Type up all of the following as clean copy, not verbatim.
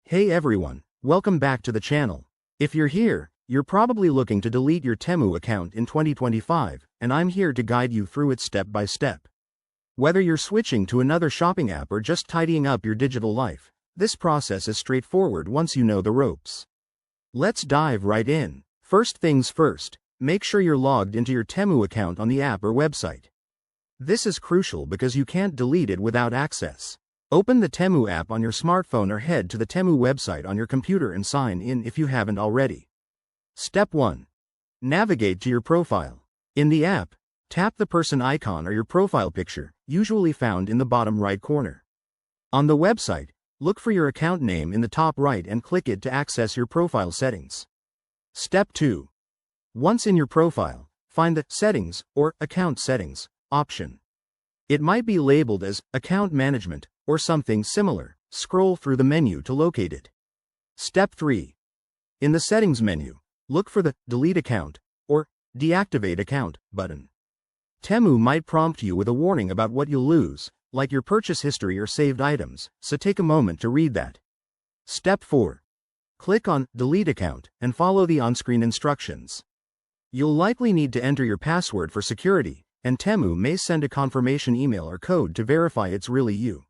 Hey everyone, welcome back to the channel. If you're here, you're probably looking to delete your Temu account in 2025, and I'm here to guide you through it step by step. Whether you're switching to another shopping app or just tidying up your digital life, this process is straightforward once you know the ropes. Let's dive right in. First things first, make sure you're logged into your Temu account on the app or website. This is crucial because you can't delete it without access. Open the Temu app on your smartphone or head to the Temu website on your computer and sign in if you haven't already. Step 1. Navigate to your profile. In the app, tap the person icon or your profile picture, usually found in the bottom right corner. On the website, look for your account name in the top right and click it to access your profile settings. Step 2. Once in your profile, find the Settings or Account Settings option. It might be labeled as Account Management or something similar. Scroll through the menu to locate it. Step 3. In the Settings menu, look for the Delete Account or Deactivate Account button. Temu might prompt you with a warning about what you'll lose, like your purchase history or saved items, so take a moment to read that. Step 4. Click on Delete Account and follow the on-screen instructions. You'll likely need to enter your password for security, and Temu may send a confirmation email or code to verify it's really you.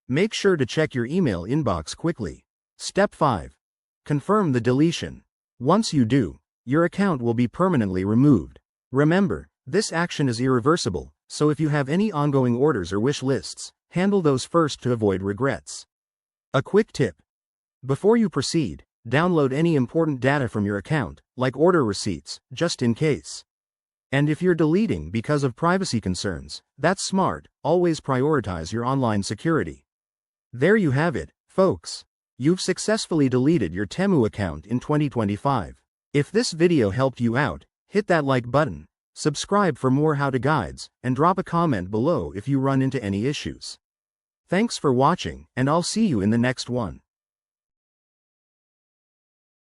Make sure to check your email inbox quickly. Step 5. Confirm the deletion. Once you do, your account will be permanently removed. Remember, this action is irreversible, so if you have any ongoing orders or wish lists, handle those first to avoid regrets. A quick tip. Before you proceed, download any important data from your account, like order receipts, just in case. And if you're deleting because of privacy concerns, that's smart. Always prioritize your online security. There you have it, folks. You've successfully deleted your Temu account in 2025. If this video helped you out, hit that like button, subscribe for more how-to guides, and drop a comment below if you run into any issues. Thanks for watching, and I'll see you in the next one.